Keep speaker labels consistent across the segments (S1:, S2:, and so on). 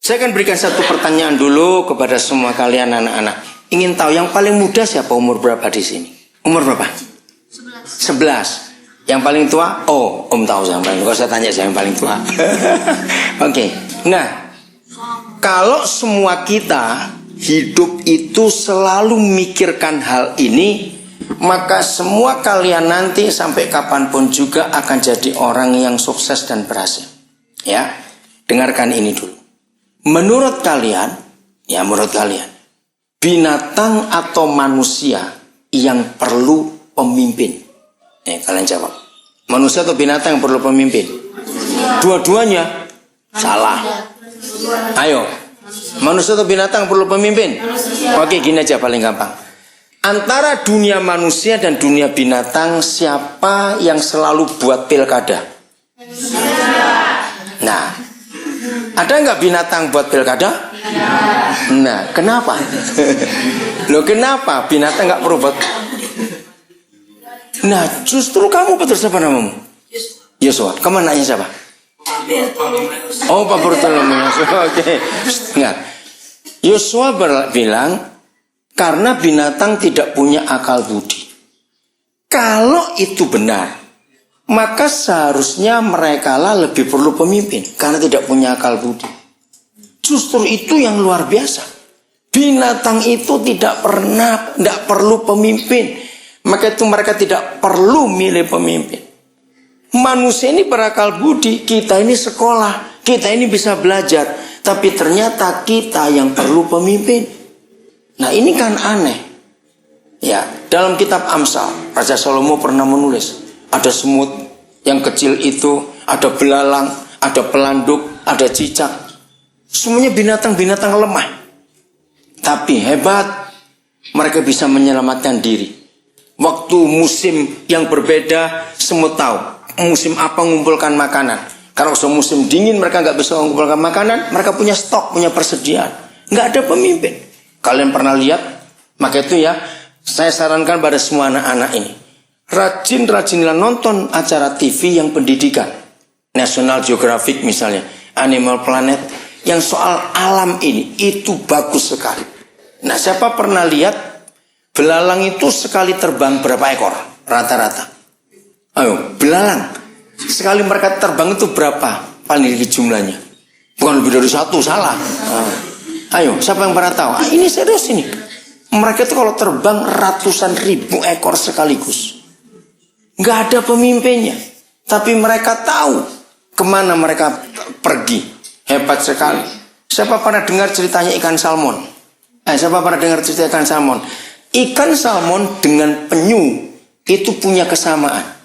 S1: Saya akan berikan satu pertanyaan dulu kepada semua kalian anak-anak. Ingin tahu yang paling muda siapa, umur berapa di sini? Umur berapa? 11. Yang paling tua? Oh, Om tahu yang paling tua. Saya tanya siapa yang paling tua. Oke. Nah, kalau semua kita hidup itu selalu memikirkan hal ini, maka semua kalian nanti sampai kapanpun juga akan jadi orang yang sukses dan berhasil. Ya, dengarkan ini dulu. Menurut kalian, binatang atau manusia yang perlu pemimpin? Kalian jawab. Manusia atau binatang yang perlu pemimpin? Dua-duanya salah. Ayo, manusia atau binatang yang perlu pemimpin? Oke, gini aja paling gampang. Antara dunia manusia dan dunia binatang, siapa yang selalu buat pilkada? Nah, ada nggak binatang buat pilkada? Nah, kenapa? Loh, kenapa binatang nggak perlu buat? Nah, justru kamu betul, siapa namamu? Yosua. Kamu nanya siapa? Oh, Pak Bartolomeus. Oke. Ingat, Yosua bilang karena binatang tidak punya akal budi. Kalau itu benar, maka seharusnya merekalah lebih perlu pemimpin karena tidak punya akal budi. Justru itu yang luar biasa. Binatang itu tidak perlu pemimpin. Maka itu mereka tidak perlu milih pemimpin. Manusia ini berakal budi, kita ini sekolah, kita ini bisa belajar, tapi ternyata kita yang perlu pemimpin. Nah, ini kan aneh. Ya, dalam kitab Amsal, Raja Salomo pernah menulis, ada semut yang kecil itu, ada belalang, ada pelanduk, ada cicak. Semuanya binatang-binatang lemah. Tapi hebat, mereka bisa menyelamatkan diri. Waktu musim yang berbeda, semut tahu musim apa mengumpulkan makanan. Kalau musim dingin mereka nggak bisa mengumpulkan makanan, mereka punya stok, punya persediaan. Nggak ada pemimpin. Kalian pernah lihat? Maka itu ya, saya sarankan pada semua anak-anak ini, rajin-rajinlah nonton acara TV yang pendidikan, National Geographic misalnya, Animal Planet, yang soal alam ini, itu bagus sekali. Nah, siapa pernah lihat belalang itu sekali terbang berapa ekor rata-rata? Ayo, belalang sekali mereka terbang itu berapa paling jumlahnya? Bukan lebih dari satu, salah. Ayo, siapa yang pernah tahu? Ini serius ini. Mereka itu kalau terbang ratusan ribu ekor sekaligus. Nggak ada pemimpinnya. Tapi mereka tahu kemana mereka pergi. Hebat sekali. Siapa pernah dengar ceritanya ikan salmon? Siapa pernah dengar cerita ikan salmon? Ikan salmon dengan penyu itu punya kesamaan.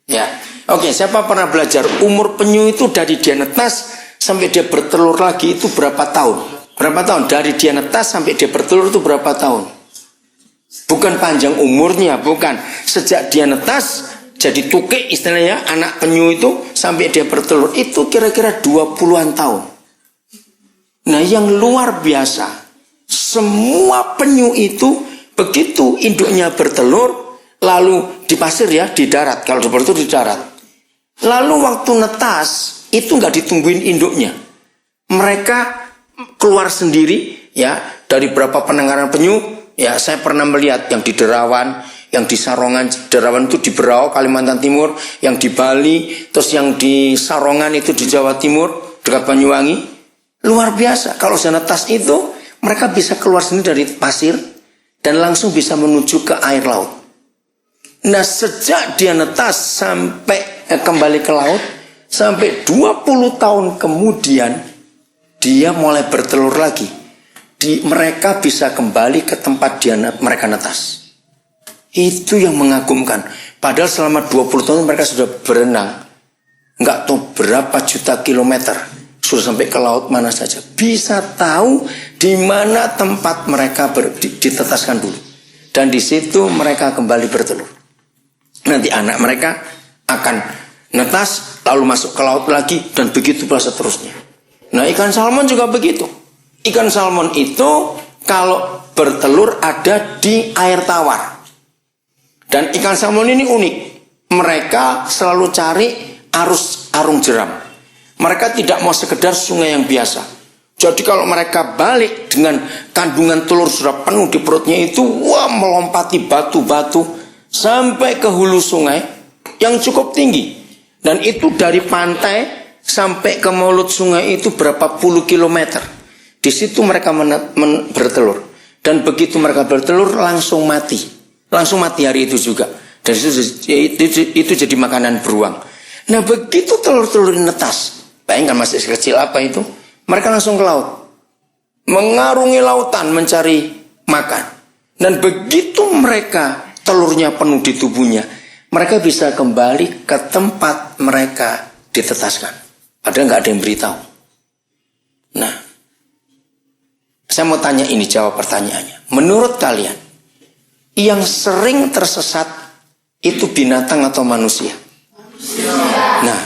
S1: Ya, oke. Siapa pernah belajar umur penyu itu dari dia netas sampai dia bertelur lagi itu berapa tahun? Berapa tahun? Dari dia netas sampai dia bertelur itu berapa tahun? Bukan panjang umurnya, bukan. Sejak dia netas jadi tukik istilahnya, anak penyu itu sampai dia bertelur itu kira-kira 20-an tahun. Nah, yang luar biasa, semua penyu itu begitu induknya bertelur, lalu di pasir ya, di darat. Kalau bertelur di darat. Lalu waktu netas, itu nggak ditungguin induknya. Mereka keluar sendiri, ya, dari berapa penangkaran penyu. Ya, saya pernah melihat yang di Derawan, yang di Sarongan. Derawan itu di Berau, Kalimantan Timur. Yang di Bali, terus yang di Sarongan itu di Jawa Timur, dekat Banyuwangi. Luar biasa. Kalau saya netas itu, mereka bisa keluar sendiri dari pasir dan langsung bisa menuju ke air laut. Nah, sejak dia netas sampai kembali ke laut, sampai 20 tahun kemudian dia mulai bertelur lagi. Mereka bisa kembali ke tempat mereka netas. Itu yang mengagumkan. Padahal selama 20 tahun mereka sudah berenang, nggak tahu berapa juta kilometer, sudah sampai ke laut mana saja. Bisa tahu di mana tempat mereka ditetaskan dulu. Dan di situ mereka kembali bertelur. Nanti anak mereka akan netas, lalu masuk ke laut lagi, dan begitu pula seterusnya. Nah, ikan salmon juga begitu. Ikan salmon itu kalau bertelur ada di air tawar. Dan ikan salmon ini unik. Mereka selalu cari arung jeram. Mereka tidak mau sekedar sungai yang biasa. Jadi kalau mereka balik dengan kandungan telur sudah penuh di perutnya itu, wah, melompati batu-batu sampai ke hulu sungai yang cukup tinggi. Dan itu dari pantai sampai ke mulut sungai itu berapa puluh kilometer. Di situ mereka bertelur. Dan begitu mereka bertelur langsung mati. Langsung mati hari itu juga. Dan itu jadi makanan beruang. Nah begitu telur-telur netas, bayangkan masih kecil apa itu, mereka langsung ke laut, mengarungi lautan mencari makan. Dan begitu mereka telurnya penuh di tubuhnya, mereka bisa kembali ke tempat mereka ditetaskan. Padahal nggak ada yang beritahu. Nah, saya mau tanya ini, jawab pertanyaannya. Menurut kalian, yang sering tersesat itu binatang atau manusia? Nah,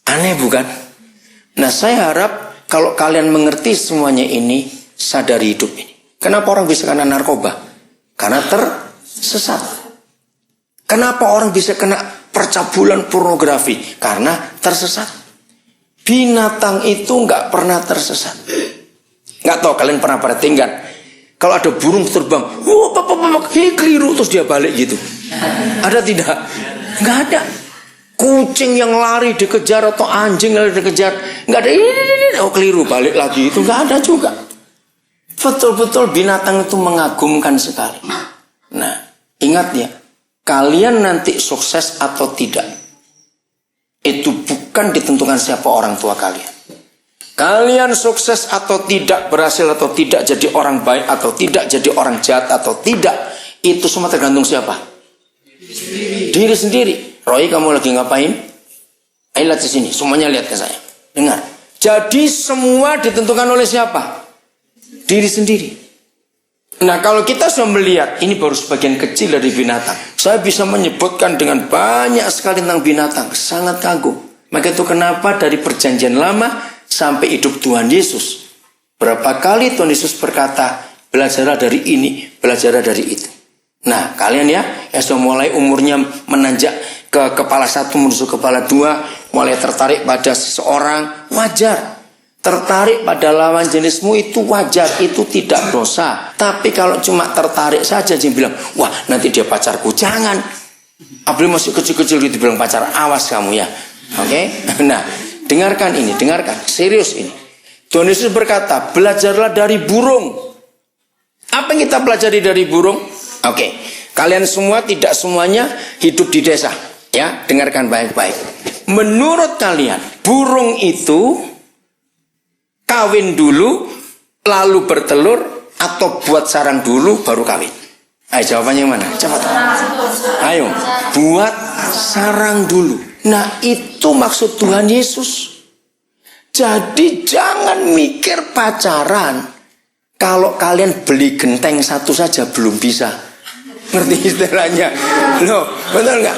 S1: aneh bukan? Nah, saya harap kalau kalian mengerti semuanya ini, sadari hidup ini. Kenapa orang bisa kena narkoba? Karena tersesat. Kenapa orang bisa kena percabulan pornografi? Karena tersesat. Binatang itu nggak pernah tersesat. Nggak tahu kalian pernah perhatikan? Kalau ada burung terbang, keliru terus dia balik gitu. Ada tidak? Nggak ada. Kucing yang lari dikejar atau anjing yang lari dikejar, nggak ada ini, keliru balik lagi, itu nggak ada juga. Betul-betul binatang itu mengagumkan sekali. Nah, ingat ya, kalian nanti sukses atau tidak, itu bukan ditentukan siapa orang tua kalian. Kalian sukses atau tidak, berhasil atau tidak, jadi orang baik atau tidak, jadi orang jahat atau tidak, itu semua tergantung siapa? Diri sendiri. Roy, kamu lagi ngapain? Ayo lihat di sini, semuanya lihat ke saya. Dengar. Jadi semua ditentukan oleh siapa? Diri sendiri. Nah, kalau kita sudah melihat, ini baru sebagian kecil dari binatang. Saya bisa menyebutkan dengan banyak sekali tentang binatang, sangat kagum. Maka itu kenapa dari perjanjian lama sampai hidup Tuhan Yesus, berapa kali Tuhan Yesus berkata, belajarlah dari ini, belajarlah dari itu. Nah, kalian ya, yang sudah mulai umurnya menanjak ke kepala 1 menuju kepala 2, mulai tertarik pada seseorang, wajar. Tertarik pada lawan jenismu itu wajar, itu tidak dosa. Tapi kalau cuma tertarik saja, dia bilang, wah nanti dia pacarku, jangan. Apalagi masih kecil-kecil gitu bilang pacar, awas kamu ya. Oke? Nah, dengarkan ini, dengarkan, serius ini. Tuhan Yesus berkata, belajarlah dari burung. Apa yang kita pelajari dari burung? Oke, kalian semua tidak semuanya hidup di desa. Ya, dengarkan baik-baik. Menurut kalian, burung itu kawin dulu, lalu bertelur, atau buat sarang dulu, baru kawin? Ayo jawabannya mana? Cepat. Ayo, buat sarang dulu. Nah, itu maksud Tuhan Yesus. Jadi jangan mikir pacaran. Kalau kalian beli genteng satu saja belum bisa. Ngerti istilahnya? Loh, betul nggak?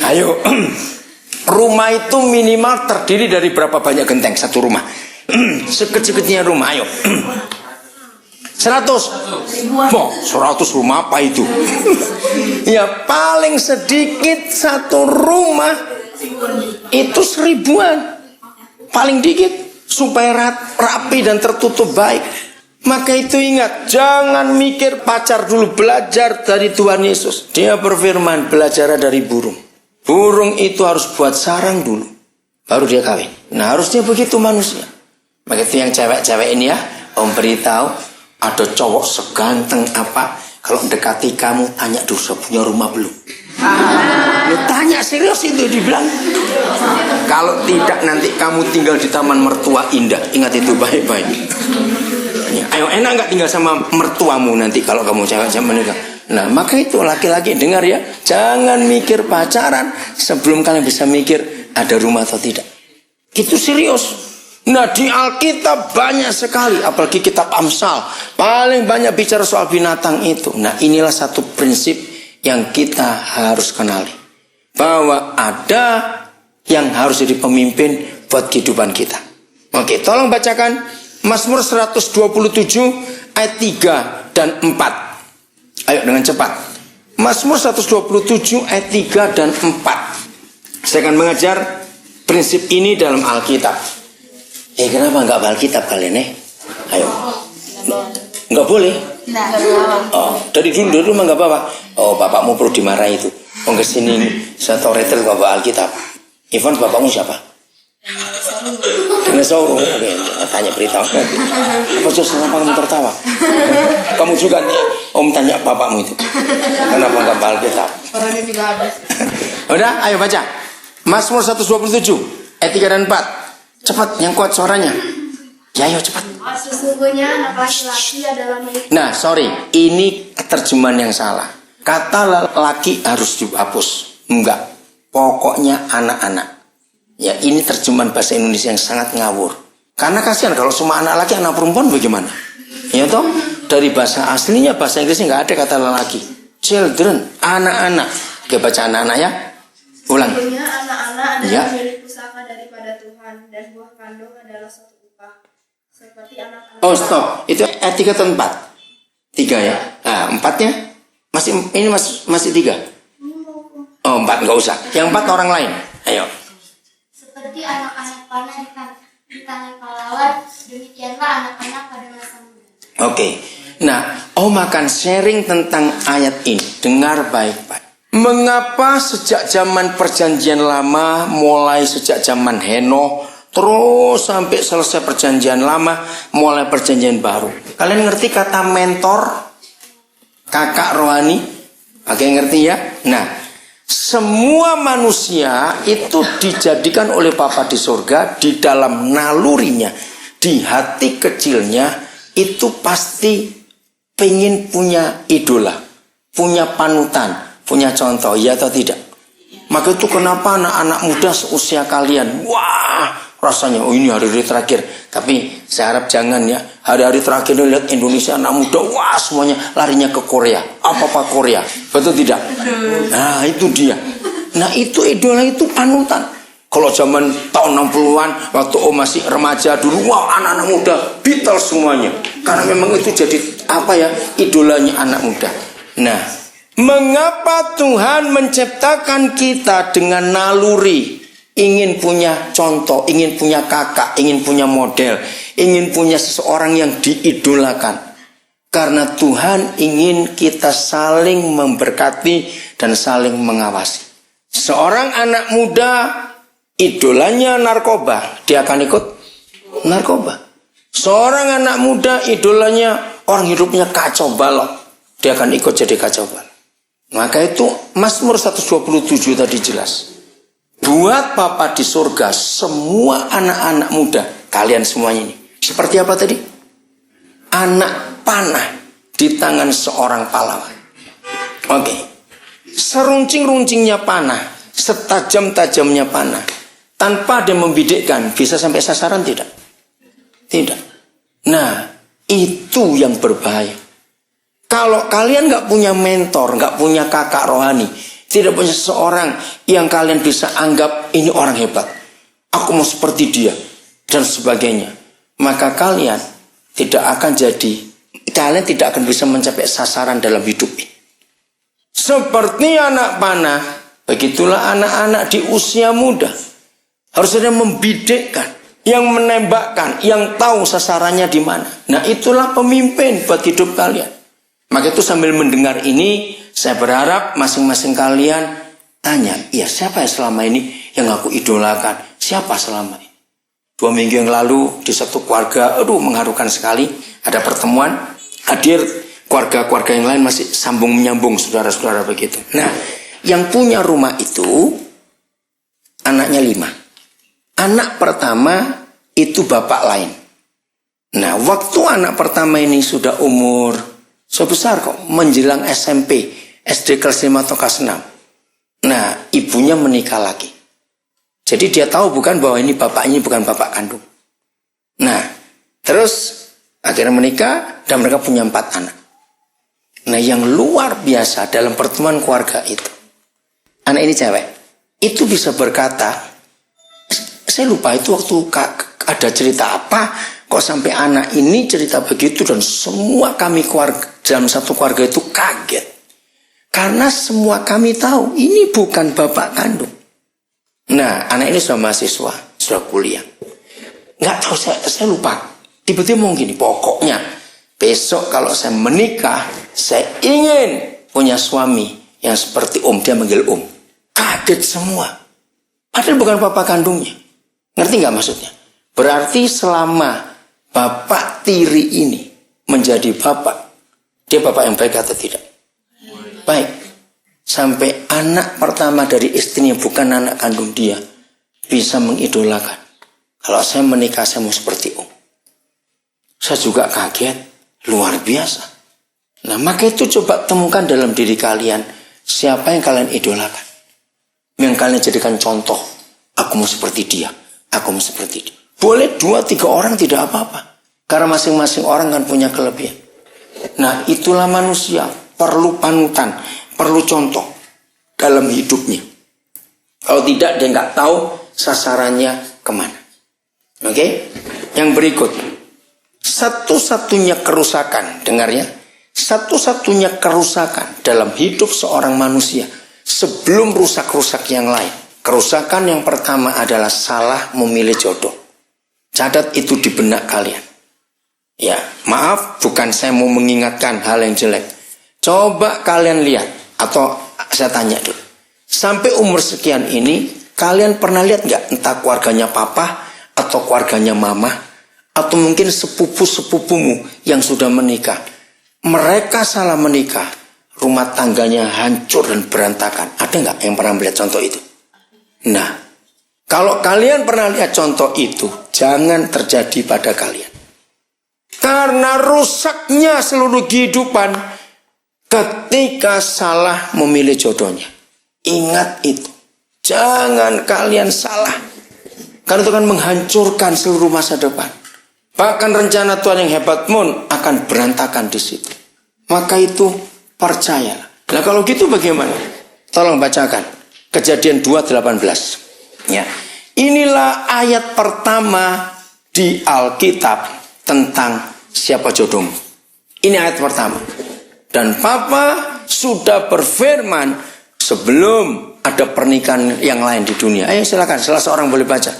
S1: Ayo, rumah itu minimal terdiri dari berapa banyak genteng satu rumah? Sekecil-kecilnya rumah, ayo. 100. Oh, 100 rumah apa itu? Ya paling sedikit satu rumah itu 1000-an. Paling dikit supaya rapi dan tertutup baik. Maka itu ingat, jangan mikir pacar dulu, belajar dari Tuhan Yesus. Dia berfirman, belajar dari burung. Burung itu harus buat sarang dulu, baru dia kawin. Nah, harusnya begitu manusia. Maka itu yang cewek-cewek ini ya, Om beritahu, ada cowok seganteng apa, kalau mendekati kamu, tanya dulu, saya punya rumah belum? Lu tanya serius itu, dibilang. Kalau tidak, nanti kamu tinggal di taman mertua indah. Ingat itu baik-baik. Ayo, enak nggak tinggal sama mertuamu nanti kalau kamu cewek zaman itu? Nah, maka itu laki-laki dengar ya, jangan mikir pacaran sebelum kalian bisa mikir ada rumah atau tidak. Itu serius. Nah, di Alkitab banyak sekali, apalagi kitab Amsal, paling banyak bicara soal binatang itu. Nah, inilah satu prinsip yang kita harus kenali, bahwa ada yang harus jadi pemimpin buat kehidupan kita. Oke, tolong bacakan Mazmur 127 ayat 3 dan 4. Ayo dengan cepat. Mazmur 127 ayat 3 dan 4. Saya akan mengajar prinsip ini dalam Alkitab. Kenapa nggak bawa Alkitab kalian Ayo. Nggak boleh. Dari dulu mah nggak bawa. Bapakmu perlu dimarahi itu. Kesini satu retel bawa Alkitab. Ivan, bapakmu siapa? Dinosaurus. Oke, tanya berita. Apa justru kamu tertawa? Kamu juga nih, Om tanya bapakmu itu. Kenapa nggak bawa Alkitab?
S2: Orangnya juga habis.
S1: Udah, ayo baca. Mazmur 127 ayat 3 dan 4. Cepat, yang kuat suaranya. Ya, ayo cepat.
S3: Sesungguhnya anak laki-laki adalah milik.
S1: Nah, sorry, ini terjemahan yang salah. Kata laki harus dihapus. Enggak. Pokoknya anak-anak. Ya, ini terjemahan bahasa Indonesia yang sangat ngawur. Karena kasihan kalau semua anak laki, anak perempuan bagaimana? Ya toh, dari bahasa aslinya bahasa Inggrisnya nggak ada kata lelaki. Children, anak-anak. Oke, baca anak-anak ya. Ulang.
S3: Sesungguhnya anak-anak adalah
S1: Ya.
S3: milik pusaka daripada Tuhan, dan buah kandung adalah suatu upah. Seperti anak-anak.
S1: Oh, stop. Itu ayat 3 atau 4? 3 ya. Nah, 4-nya masih 3. Oh, 4 nggak usah. Yang 4 orang lain. Ayo.
S3: Seperti anak-anak panah di tangan pahlawan, demikianlah anak-anak pada masa muda.
S1: Oke. Nah, Om akan sharing tentang ayat ini. Dengar baik-baik. Mengapa sejak zaman perjanjian lama, mulai sejak zaman Henokh, terus sampai selesai perjanjian lama, mulai perjanjian baru. Kalian ngerti kata mentor? Kakak rohani? Oke, ngerti ya? Nah, semua manusia itu dijadikan oleh Bapa di surga, di dalam nalurinya, di hati kecilnya, itu pasti pengen punya idola, punya panutan, punya contoh, ya atau tidak? Maka itu kenapa anak-anak muda seusia kalian, wah, rasanya, ini hari-hari terakhir. Tapi saya harap jangan ya, hari-hari terakhir lihat Indonesia anak muda, wah semuanya larinya ke Korea. Apa-apa Korea, betul tidak? Nah itu dia. Nah itu idola, itu panutan. Kalau zaman tahun 60-an, waktu Om masih remaja dulu, wah anak-anak muda, Beatles semuanya. Karena memang itu jadi idolanya anak muda. Nah, mengapa Tuhan menciptakan kita dengan naluri ingin punya contoh, ingin punya kakak, ingin punya model, ingin punya seseorang yang diidolakan? Karena Tuhan ingin kita saling memberkati dan saling mengawasi. Seorang anak muda idolanya narkoba, dia akan ikut narkoba. Seorang anak muda idolanya orang hidupnya kacau balau, dia akan ikut jadi kacau balau. Maka itu Mazmur 127 tadi jelas. Buat Bapa di surga, semua anak-anak muda, kalian semuanya ini, seperti apa tadi? Anak panah di tangan seorang pahlawan. Oke. Seruncing-runcingnya panah, setajam-tajamnya panah, tanpa ada membidikkan, bisa sampai sasaran tidak? Tidak. Nah, itu yang berbahaya. Kalau kalian nggak punya mentor, nggak punya kakak rohani, tidak punya seseorang yang kalian bisa anggap ini orang hebat, aku mau seperti dia dan sebagainya, maka kalian tidak akan bisa mencapai sasaran dalam hidup ini. Seperti anak panah, begitulah anak-anak di usia muda harus ada membidikkan, yang menembakkan, yang tahu sasarannya di mana. Nah, itulah pemimpin buat hidup kalian. Maka itu sambil mendengar ini, saya berharap masing-masing kalian tanya, iya siapa yang selama ini yang aku idolakan? Siapa selama ini? 2 minggu yang lalu di satu keluarga, mengharukan sekali, ada pertemuan, hadir keluarga-keluarga yang lain masih sambung menyambung, saudara-saudara begitu. Nah, yang punya rumah itu anaknya 5. Anak pertama itu bapak lain. Nah, waktu anak pertama ini sudah umur sebesar kok, menjelang SMP, SD kelas 5 atau kelas 6. Nah, ibunya menikah lagi. Jadi dia tahu bukan bahwa ini bapaknya bukan bapak kandung. Nah, terus akhirnya menikah dan mereka punya 4 anak. Nah, yang luar biasa dalam pertemuan keluarga itu, anak ini cewek, itu bisa berkata, saya lupa itu waktu ada cerita apa, kok sampai anak ini cerita begitu dan semua kami keluarga dalam satu keluarga itu kaget. Karena semua kami tahu ini bukan bapak kandung. Nah, anak ini sudah mahasiswa, sudah kuliah. nggak tahu, saya lupa. Tiba-tiba ngomong gini, pokoknya besok kalau saya menikah, saya ingin punya suami yang seperti Om. Dia manggil Om. Kaget semua. Padahal bukan papa kandungnya. Ngerti nggak maksudnya? Berarti selama bapak tiri ini menjadi bapak, dia bapak yang baik atau tidak? Baik. Sampai anak pertama dari istrinya bukan anak kandung dia bisa mengidolakan. Kalau saya menikah saya mau seperti Om. Saya juga kaget. Luar biasa. Nah, maka itu coba temukan dalam diri kalian. Siapa yang kalian idolakan? Yang kalian jadikan contoh. Aku mau seperti dia. Aku mau seperti dia. Boleh 2-3 orang tidak apa-apa. Karena masing-masing orang kan punya kelebihan. Nah, itulah manusia. Perlu panutan. Perlu contoh dalam hidupnya. Kalau tidak, dia nggak tahu sasarannya kemana. Oke? Yang berikut. Satu-satunya kerusakan, dengar ya, satu-satunya kerusakan dalam hidup seorang manusia sebelum rusak-rusak yang lain. Kerusakan yang pertama adalah salah memilih jodoh. Catat itu di benak kalian. Ya, maaf, bukan saya mau mengingatkan hal yang jelek. Coba kalian lihat, atau saya tanya dulu. Sampai umur sekian ini, kalian pernah lihat nggak entah keluarganya papa atau keluarganya mama? Atau mungkin sepupu-sepupumu yang sudah menikah. Mereka salah menikah. Rumah tangganya hancur dan berantakan. Ada nggak yang pernah melihat contoh itu? Nah, kalau kalian pernah lihat contoh itu, jangan terjadi pada kalian. Karena rusaknya seluruh kehidupan ketika salah memilih jodohnya. Ingat itu. Jangan kalian salah. Karena itu akan menghancurkan seluruh masa depan. Bahkan rencana Tuhan yang hebat pun akan berantakan di situ. Maka itu percayalah. Nah, kalau gitu bagaimana? Tolong bacakan Kejadian 2:18. Ya. Inilah ayat pertama di Alkitab tentang siapa jodohmu. Ini ayat pertama. Dan Papa sudah berfirman sebelum ada pernikahan yang lain di dunia. Ayo silakan, salah seorang boleh baca.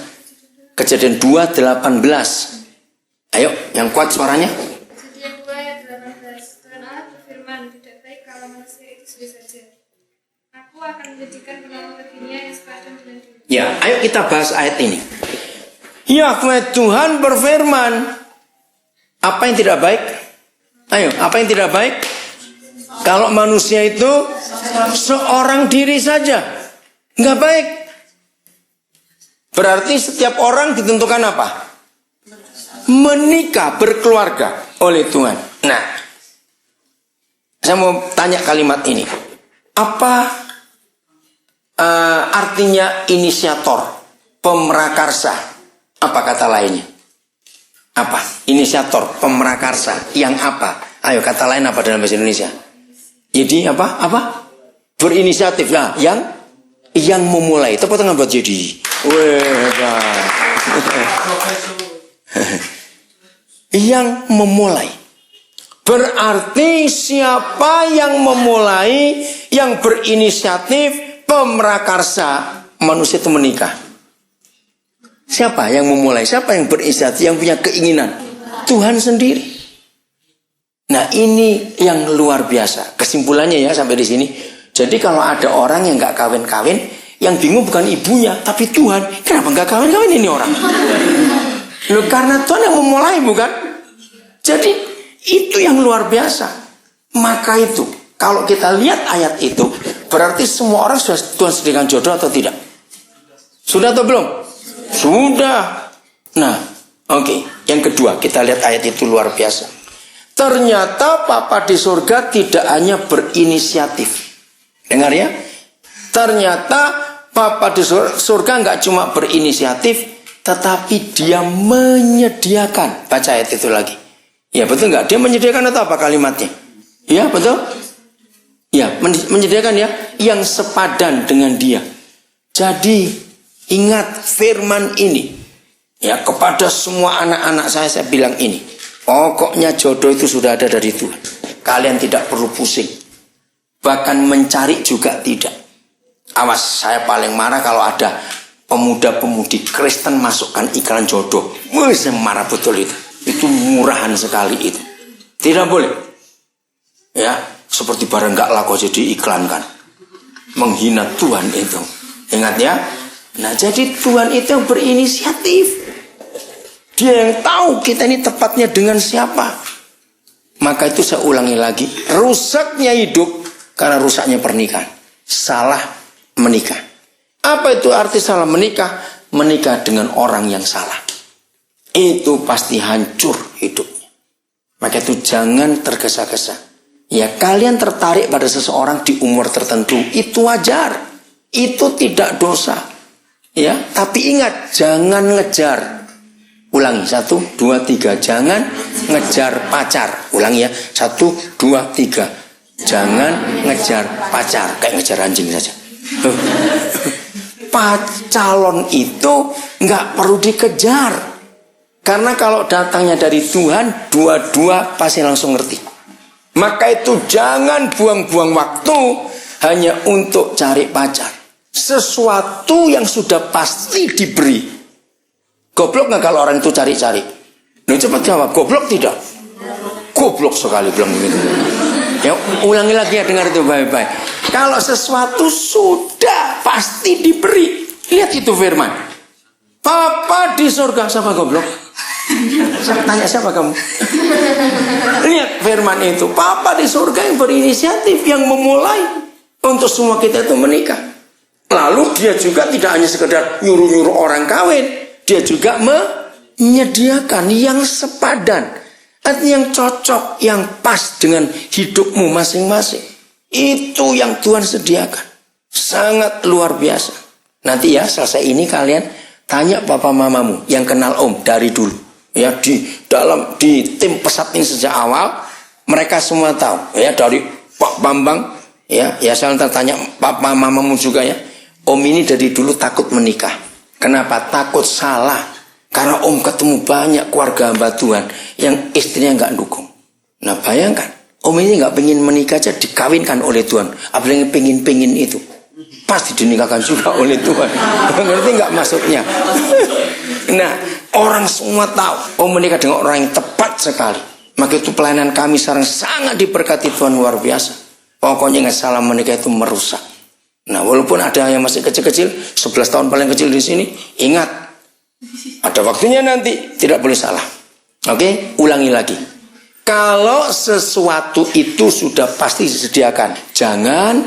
S1: Kejadian 2:18. Ayo, yang kuat suaranya.
S2: Kejadian 2 ayat 18. Tuhan Allah berfirman, tidak baik kalau manusia itu sendiri saja. Aku akan menjadikan pengamal baginya yang sepadan dengan dirinya.
S1: Ya, ayo kita bahas ayat ini. Yahweh Tuhan berfirman. Apa yang tidak baik? Ayo, apa yang tidak baik? Kalau manusia itu seorang diri saja. Nggak baik. Berarti setiap orang ditentukan apa? Menikah, berkeluarga oleh Tuhan. Nah, saya mau tanya kalimat ini. Apa artinya inisiator, pemrakarsa? Apa kata lainnya? Apa? Inisiator, pemrakarsa. Yang apa? Ayo, kata lain apa dalam bahasa Indonesia? Jadi apa? Apa? Berinisiatif. Nah, yang memulai. Tepuk tangan buat jadi. Weh, hebat. Yang memulai. Berarti siapa yang memulai, yang berinisiatif, pemrakarsa, manusia itu menikah. Siapa yang memulai? Siapa yang berinisiatif, yang punya keinginan? Tuhan sendiri. Nah, ini yang luar biasa. Kesimpulannya ya sampai di sini. Jadi kalau ada orang yang nggak kawin-kawin, yang bingung bukan ibunya, tapi Tuhan. Kenapa nggak kawin-kawin ini orang? Loh, karena Tuhan yang memulai, bukan? Jadi itu yang luar biasa. Maka itu, kalau kita lihat ayat itu, berarti semua orang sudah Tuhan sediakan jodoh atau tidak? Sudah atau belum? Sudah. Nah, oke. Yang kedua, kita lihat ayat itu luar biasa. Ternyata Papa di surga tidak hanya berinisiatif. Dengar ya. Ternyata Papa di surga nggak cuma berinisiatif, tetapi dia menyediakan. Baca ayat itu lagi. Ya betul nggak? Dia menyediakan atau apa kalimatnya? Ya betul? Ya, menyediakan ya. Yang sepadan dengan dia. Jadi ingat firman ini. Ya, kepada semua anak-anak saya bilang ini. Pokoknya jodoh itu sudah ada dari Tuhan. Kalian tidak perlu pusing. Bahkan mencari juga tidak. Awas, saya paling marah kalau ada pemuda-pemudi Kristen masukkan iklan jodoh. Wih, saya marah betul itu. Itu murahan sekali itu. Tidak boleh. Ya, seperti barang nggak laku aja diiklankan. Menghina Tuhan itu. Ingat ya. Nah, jadi Tuhan itu yang berinisiatif. Dia yang tahu kita ini tepatnya dengan siapa. Maka itu saya ulangi lagi. Rusaknya hidup karena rusaknya pernikahan. Salah menikah. Apa itu arti salah menikah? Menikah dengan orang yang salah. Itu pasti hancur hidupnya. Maka itu jangan tergesa-gesa. Ya, kalian tertarik pada seseorang di umur tertentu. Itu wajar. Itu tidak dosa. Ya, tapi ingat, jangan ngejar. Ulangi, 1, 2, 3. Jangan ngejar pacar. Ulangi ya, 1, 2, 3. Jangan ngejar pacar. Kayak ngejar anjing saja. Calon itu nggak perlu dikejar. Karena kalau datangnya dari Tuhan, dua-dua pasti langsung ngerti. Maka itu jangan buang-buang waktu hanya untuk cari pacar. Sesuatu yang sudah pasti diberi. Goblok nggak kalau orang itu cari-cari? Nah, cepat jawab, goblok tidak? Goblok sekali bilang begitu. Ya, ulangi lagi ya, dengar itu baik-baik. Kalau sesuatu sudah pasti diberi. Lihat itu firman. Papa di surga, siapa goblok? Saya tanya siapa kamu? Lihat firman itu. Papa di surga yang berinisiatif, yang memulai untuk semua kita itu menikah. Lalu dia juga tidak hanya sekedar nyuruh-nyuruh orang kawin. Dia juga menyediakan yang sepadan. Artinya yang cocok, yang pas dengan hidupmu masing-masing. Itu yang Tuhan sediakan. Sangat luar biasa. Nanti ya selesai ini kalian tanya papa mamamu yang kenal Om dari dulu. Ya, di tim pesat ini sejak awal mereka semua tahu. Ya, dari Pak Bambang, ya saya tanya papa mamamu juga ya. Om ini dari dulu takut menikah. Kenapa? Takut salah. Karena Om ketemu banyak keluarga hamba Tuhan yang istrinya nggak dukung. Nah, bayangkan, Om ini nggak pengen menikah aja dikawinkan oleh Tuhan. Apalagi pengen itu, pasti dinikahkan juga oleh Tuhan. Ngerti nggak maksudnya? Nah, orang semua tahu Om menikah dengan orang yang tepat sekali. Maka itu pelayanan kami sekarang sangat diberkati Tuhan luar biasa. Pokoknya nggak salah menikah itu merusak. Nah, walaupun ada yang masih kecil-kecil, 11 tahun paling kecil di sini, ingat, ada waktunya nanti, tidak boleh salah. Oke, ulangi lagi. Kalau sesuatu itu sudah pasti disediakan, jangan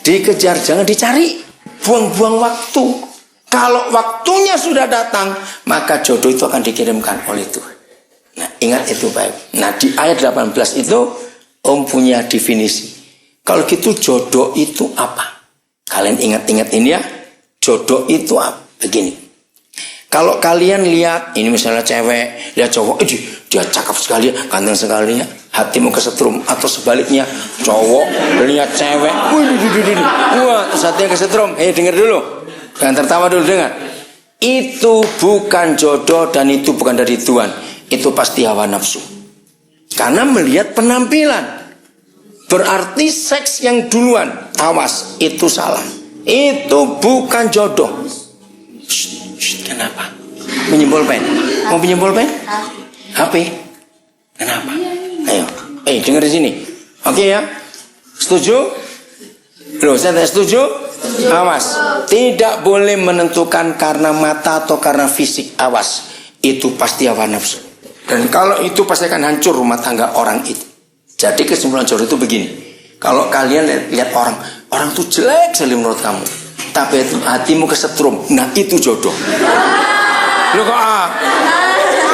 S1: dikejar, jangan dicari, buang-buang waktu. Kalau waktunya sudah datang, maka jodoh itu akan dikirimkan oleh Tuhan. Nah, ingat itu baik. Nah, di ayat 18 itu, Om punya definisi. Kalau gitu jodoh itu apa? Kalian ingat-ingat ini ya. Jodoh itu apa? Begini. Kalau kalian lihat, ini misalnya cewek, lihat cowok, dia cakep sekali ya, ganteng sekali ya, hatimu kesetrum. Atau sebaliknya, cowok lihat cewek, wah, terus hatinya kesetrum. Dengar dulu. Jangan tertawa dulu, dengar. Itu bukan jodoh dan itu bukan dari Tuhan. Itu pasti hawa nafsu. Karena melihat penampilan. Berarti seks yang duluan. Awas, itu salah. Itu bukan jodoh. Kenapa? Pinjam pen? Mau pinjam pen? HP? Kenapa? Ayo, dengar di sini. Oke ya? Setuju? Loh, saya tidak setuju? Awas. Tidak boleh menentukan karena mata atau karena fisik. Awas. Itu pasti hawa nafsu. Dan kalau itu pasti akan hancur rumah tangga orang itu. Jadi kesimpulan jodoh itu begini. Kalau kalian lihat orang tuh jelek sekali menurut kamu, tapi itu hatimu kesetrum, nah itu jodoh. Loh kok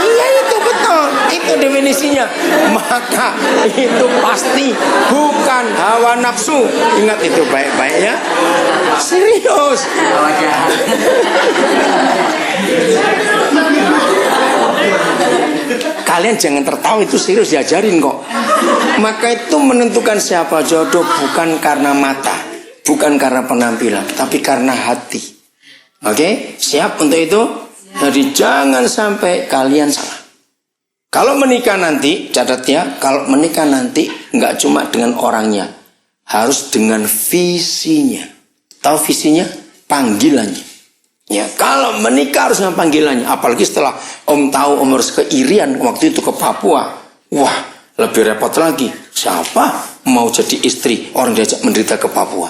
S1: iya itu betul, itu definisinya. Maka itu pasti bukan hawa nafsu. Ingat itu baik-baik ya. Serius. Kalian jangan tertawa, itu serius diajarin kok. Maka itu menentukan siapa jodoh bukan karena mata, bukan karena penampilan, tapi karena hati. Oke, siap untuk itu? Jadi jangan sampai kalian salah. Kalau menikah nanti, catat ya, kalau menikah nanti nggak cuma dengan orangnya, harus dengan visinya. Tahu visinya? Panggilannya. Ya, kalau menikah harus dengan panggilannya. Apalagi setelah Om tahu Om harus ke Irian waktu itu ke Papua. Wah, lebih repot lagi. Siapa mau jadi istri orang diajak menderita ke Papua?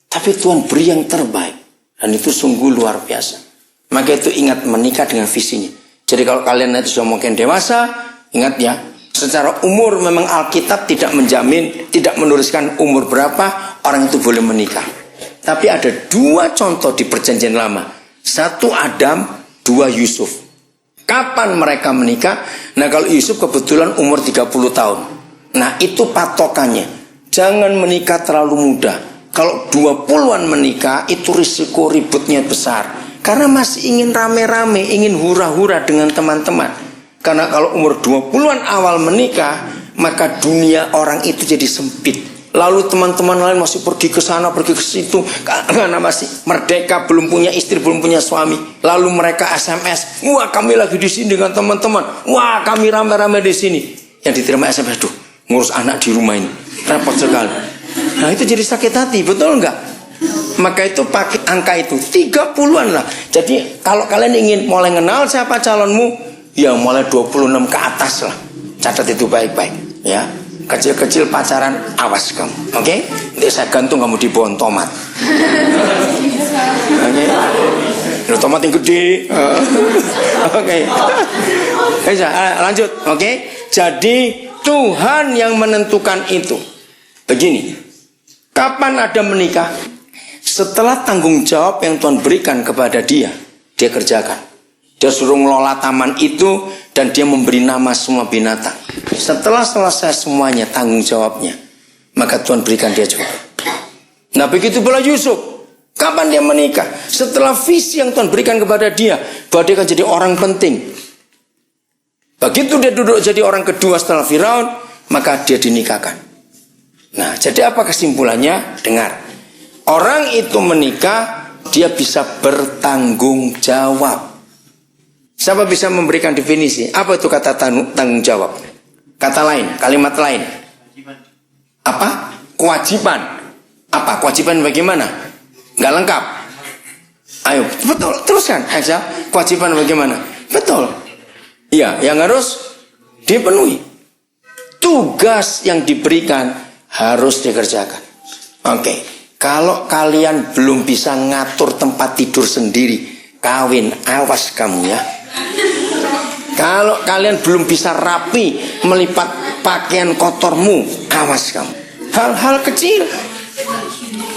S1: Tapi Tuhan beri yang terbaik. Dan itu sungguh luar biasa. Maka itu ingat menikah dengan visinya. Jadi kalau kalian nanti sudah mungkin dewasa, ingat ya, secara umur memang Alkitab tidak menjamin, tidak menuliskan umur berapa orang itu boleh menikah. Tapi ada dua contoh di Perjanjian Lama. Satu Adam, dua Yusuf. Kapan mereka menikah? Nah kalau Yusuf kebetulan umur 30 tahun. Nah itu patokannya. Jangan menikah terlalu muda. Kalau 20-an menikah itu risiko ributnya besar. Karena masih ingin rame-rame, ingin hura-hura dengan teman-teman. Karena kalau umur 20-an awal menikah, maka dunia orang itu jadi sempit. Lalu teman-teman lain masih pergi ke sana, pergi ke situ, karena masih merdeka, belum punya istri, belum punya suami. Lalu mereka SMS, wah kami lagi di sini dengan teman-teman, wah kami rame-rame di sini. Yang diterima SMS, duh ngurus anak di rumah ini, repot sekali. Nah itu jadi sakit hati, betul nggak? Maka itu pakai angka itu 30-an lah. Jadi kalau kalian ingin mulai kenal siapa calonmu, ya mulai 26 ke atas lah. Catat itu baik-baik, ya. Kecil-kecil pacaran, awas kamu, oke? Nanti saya gantung kamu di pohon tomat. Oke? Tomat yang gede. Oke. Lanjut, oke? Jadi Tuhan yang menentukan itu. Begini, kapan ada menikah? Setelah tanggung jawab yang Tuhan berikan kepada dia kerjakan. Dia suruh ngelola taman itu dan dia memberi nama semua binatang. Setelah selesai semuanya tanggung jawabnya, maka Tuhan berikan dia jodoh. Nah begitu pula Yusuf. Kapan dia menikah? Setelah visi yang Tuhan berikan kepada dia, bahwa dia akan jadi orang penting. Begitu dia duduk jadi orang kedua setelah Firaun, maka dia dinikahkan. Nah jadi apa kesimpulannya? Dengar. Orang itu menikah, dia bisa bertanggung jawab. Siapa bisa memberikan definisi? Apa itu kata tanggung jawab? Kata lain, kalimat lain. Apa? Kewajiban. Apa? Kewajiban bagaimana? Nggak lengkap. Ayo, betul. Teruskan aja. Kewajiban bagaimana? Betul. Iya, yang harus dipenuhi. Tugas yang diberikan harus dikerjakan. Oke. Kalau kalian belum bisa ngatur tempat tidur sendiri, kawin, awas kamu ya. Kalau kalian belum bisa rapi melipat pakaian kotormu, awas kamu. Hal-hal kecil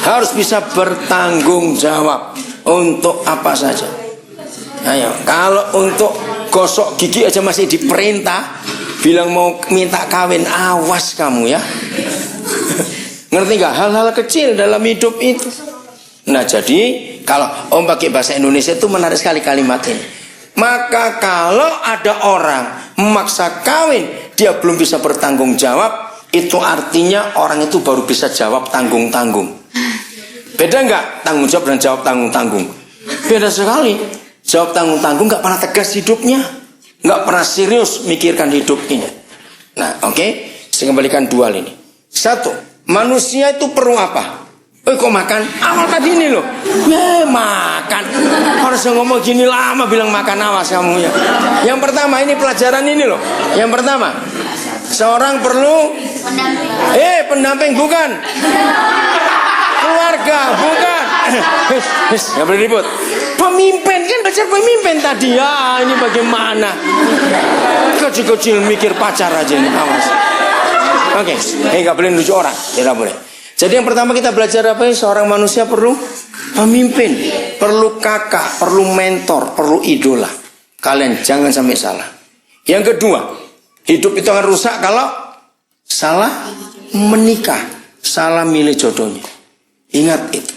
S1: harus bisa bertanggung jawab untuk apa saja. Ayo, kalau untuk gosok gigi aja masih diperintah, bilang mau minta kawin, awas kamu ya. Ngerti gak? Hal-hal kecil dalam hidup itu. Nah jadi kalau Om pakai bahasa Indonesia itu menarik sekali kalimat ini. Maka kalau ada orang memaksa kawin, dia belum bisa bertanggung jawab, itu artinya orang itu baru bisa jawab tanggung-tanggung. Beda nggak tanggung jawab dan jawab tanggung-tanggung? Beda sekali. Jawab tanggung-tanggung nggak pernah tegas hidupnya, nggak pernah serius mikirkan hidupnya. Nah, oke, saya kembalikan dua hal ini. Satu, manusia itu perlu apa? Kok makan? Awal tadi ini loh. Makan. Harus ngomong gini lama bilang makan, awas kamu ya. Yang pertama ini pelajaran ini loh. Yang pertama, seorang perlu pendamping bukan. Keluarga bukan. Nggak boleh ribut. Pemimpin kan belajar pemimpin tadi ya. Ini bagaimana? Kecil-kecil mikir pacar aja nih, awas. Oke, nggak boleh nuju orang, tidak boleh. Jadi yang pertama kita belajar apa? Seorang manusia perlu pemimpin, perlu kakak, perlu mentor, perlu idola. Kalian jangan sampai salah. Yang kedua, hidup itu akan rusak kalau salah menikah, salah milih jodohnya. Ingat itu.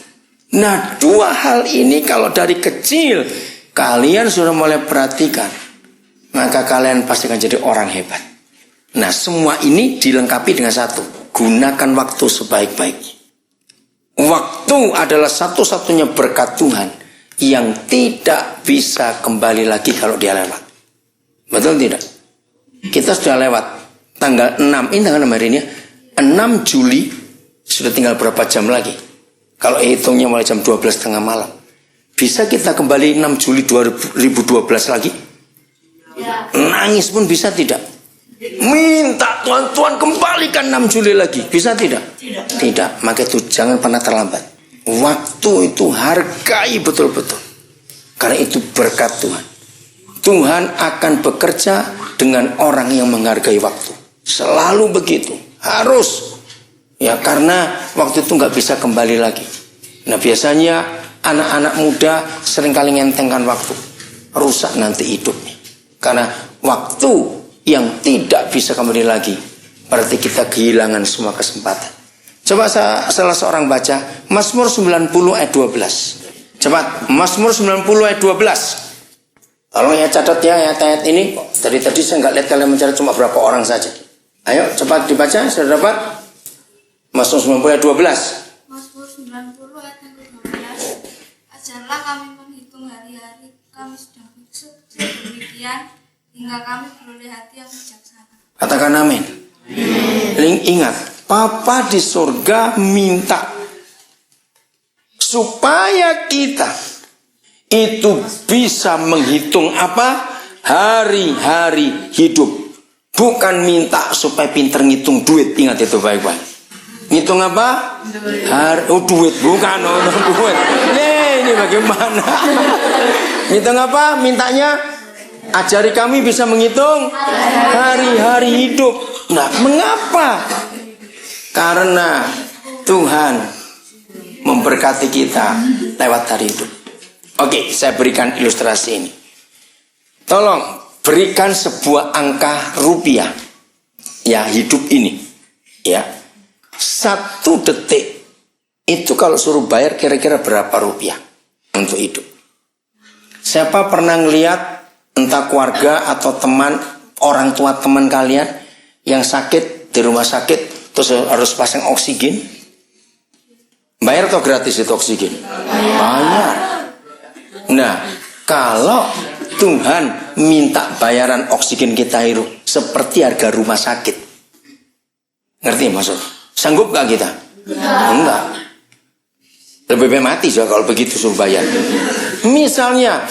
S1: Nah, dua hal ini kalau dari kecil kalian sudah mulai perhatikan, maka kalian pasti akan jadi orang hebat. Nah, semua ini dilengkapi dengan satu. Gunakan waktu sebaik-baiknya. Waktu adalah satu-satunya berkat Tuhan yang tidak bisa kembali lagi kalau dia lewat. Betul tidak? Kita sudah lewat tanggal 6. Ini tanggal hari ini ya. 6 Juli sudah tinggal berapa jam lagi? Kalau hitungnya mulai jam 12.30 malam. Bisa kita kembali 6 Juli 2012 lagi? Nangis pun bisa tidak? Minta Tuhan kembalikan 6 Juli lagi. Bisa tidak? Tidak. Maka itu jangan pernah terlambat. Waktu itu hargai betul-betul. Karena itu berkat Tuhan. Tuhan akan bekerja dengan orang yang menghargai waktu. Selalu begitu. Harus. Ya karena waktu itu nggak bisa kembali lagi. Nah biasanya anak-anak muda seringkali ngentengkan waktu. Rusak nanti hidupnya. Karena waktu yang tidak bisa kembali lagi, berarti kita kehilangan semua kesempatan. Coba salah seorang baca Mazmur 90 ayat 12. Cepat, Mazmur 90 ayat 12. Tolong ya catat ya ayat-ayat ini. Dari tadi saya nggak lihat kalian mencari, cuma berapa orang saja. Ayo cepat dibaca, sudah dapat? Mazmur 90 ayat 12.
S2: Mazmur 90 ayat 12. Ajarlah kami menghitung hari-hari, kami sedang demikian hingga kami beroleh hati yang bijaksana.
S1: Katakan amin. Ingat, Papa di surga minta supaya kita itu bisa menghitung apa? Hari-hari hidup. Bukan minta supaya pinter ngitung duit. Ingat itu baik-baik. Ngitung apa? Duit. Bukan duit. Ini bagaimana? Ngitung apa? Mintanya ajari kami bisa menghitung hari-hari hidup. Nah, mengapa? Karena Tuhan memberkati kita lewat hari hidup. Oke, saya berikan ilustrasi ini. Tolong berikan sebuah angka rupiah. Ya, hidup ini. Ya. 1 detik itu kalau suruh bayar kira-kira berapa rupiah untuk hidup? Siapa pernah ngelihat entah keluarga atau teman, orang tua teman kalian yang sakit di rumah sakit terus harus pasang oksigen? Bayar atau gratis itu oksigen? Bayar. Nah, kalau Tuhan minta bayaran oksigen kita hidup seperti harga rumah sakit, ngerti maksud? Sanggup gak kita? Enggak. Lebih baik mati juga kalau begitu suruh bayar. Misalnya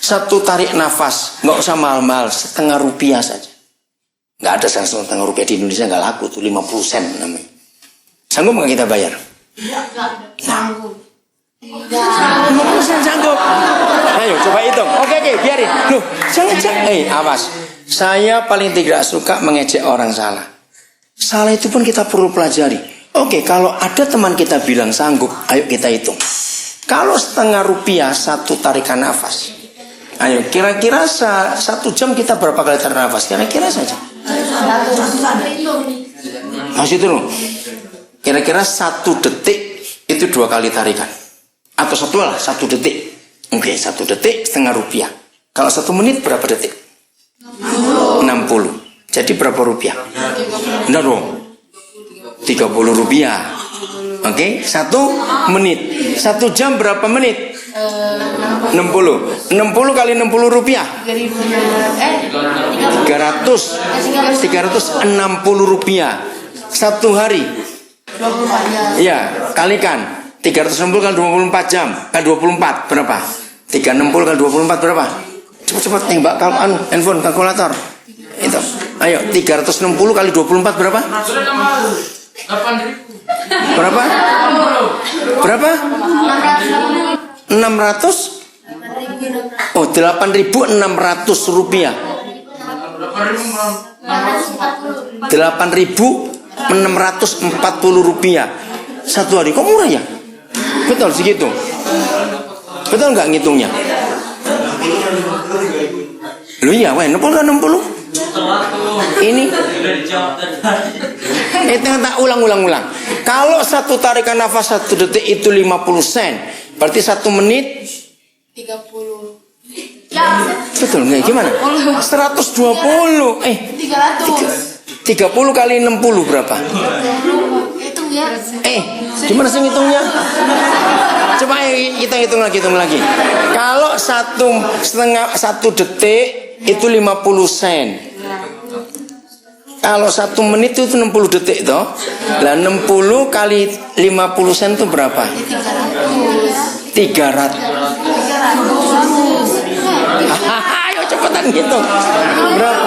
S1: 1 tarik nafas, nggak usah mahal-mahal, setengah rupiah saja. Nggak ada setengah rupiah di Indonesia, nggak laku tuh, 50 sen namanya. Sanggup nggak kita bayar? Sanggup. 50 sen sanggup. Ayo coba hitung. Oke, biarin. Loh, jangan. Awas. Saya paling tidak suka mengejek orang salah. Salah itu pun kita perlu pelajari. Oke, kalau ada teman kita bilang sanggup, ayo kita hitung. Kalau setengah rupiah 1 tarikan nafas. Ayo, kira-kira 1 jam kita berapa kali tarik nafas? Kira-kira saja. Masih itu loh. Kira-kira 1 detik itu 2 kali tarikan. Atau 1 detik. Oke, 1 detik setengah rupiah. Kalau 1 menit berapa detik? 60. Jadi berapa rupiah? Benar dong. 30 rupiah. Oke, 1 menit. 1 jam berapa menit? 60 kali 60 rupiah 360 rupiah 1 hari. Ya, kalikan 360 kali 24 jam kali 24 berapa? 360 kali 24 berapa? Cepat-cepat tembak handphone kalkulator. Itu. Ayo, 360 kali 24 berapa?
S4: 8.000.
S1: Berapa? Berapa? 600? Oh, 8.600 rupiah. 8.640 rupiah 1 hari. Kok murah ya? Betul segitu. Betul nggak ngitungnya? Lu ya, 60 kan 60? Ini tak ulang. Kalau 1 tarikan nafas 1 detik itu 50 sen, berarti 1 menit
S3: 30.
S1: betul nggak? Gimana? 120. 30 kali 60 berapa?
S3: Hitung ya.
S1: Gimana sih ngitungnya? Coba kita hitung lagi. Kalau 1 detik itu 50 sen. Kalau 1 menit itu 60 detik toh. Lah 60 kali 50 sen itu berapa? 300. Cepetan hitung. Berapa?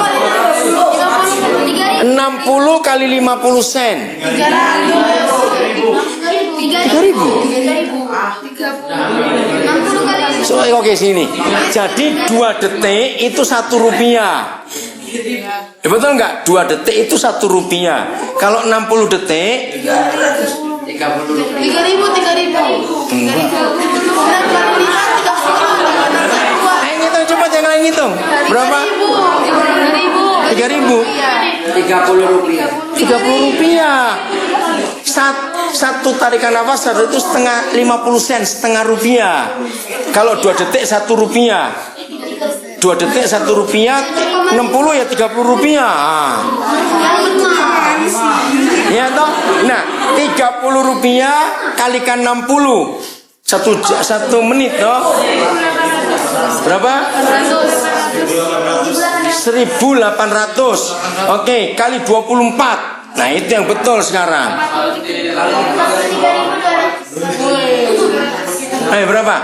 S1: 60 kali 50 sen. 3.000. So, oke sini. Jadi 2 detik itu 1 rupiah. Ya, betul nggak? 2 detik itu 1 rupiah. Kalau 60 detik
S2: 3.000.
S1: Ayo ngitung cepat, yang lain ngitung. Berapa? 3.000.
S4: 30 rupiah.
S1: 30 rupiah. Satu tarikan nafas itu setengah 50 sen, setengah rupiah. Kalau 2 detik 1 rupiah. 2 detik 1 rupiah, 60 ya 30 rupiah. Ya toh? Nah, 30 rupiah kalikan 60. Satu menit toh. Berapa? 1.800. Oke, kali 24. Nah, itu yang betul sekarang. Ayo berapa?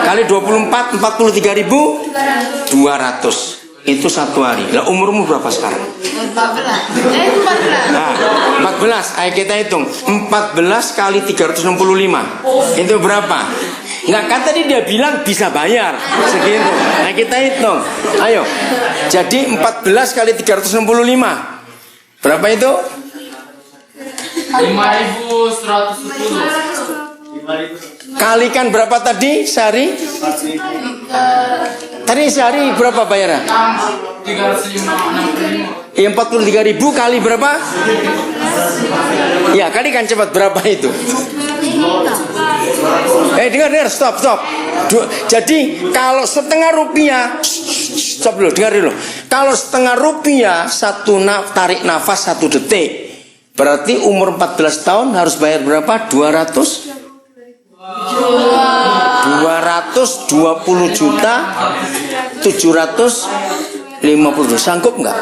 S1: Kali 24, 43.200. Itu 1 hari. Lah umurmu berapa sekarang?
S2: 14.
S1: Nah, 14. Ayo kita hitung. 14 kali 365. Itu berapa? Nah, kan tadi dia bilang bisa bayar segitu. Nah, kita hitung. Ayo. Jadi 14 kali 365. Berapa itu?
S4: 5.110.
S1: Kalikan berapa tadi sehari? Tadi sehari berapa bayarnya?
S4: 365.
S1: Ya 43.000 kali berapa? Ya kalikan cepat berapa itu? Dengar stop. Jadi kalau setengah rupiah, stop dulu, dengar dulu. Kalau setengah rupiah tarik nafas 1 detik, berarti umur 14 tahun harus bayar berapa? 220 juta 750. Sanggup nggak?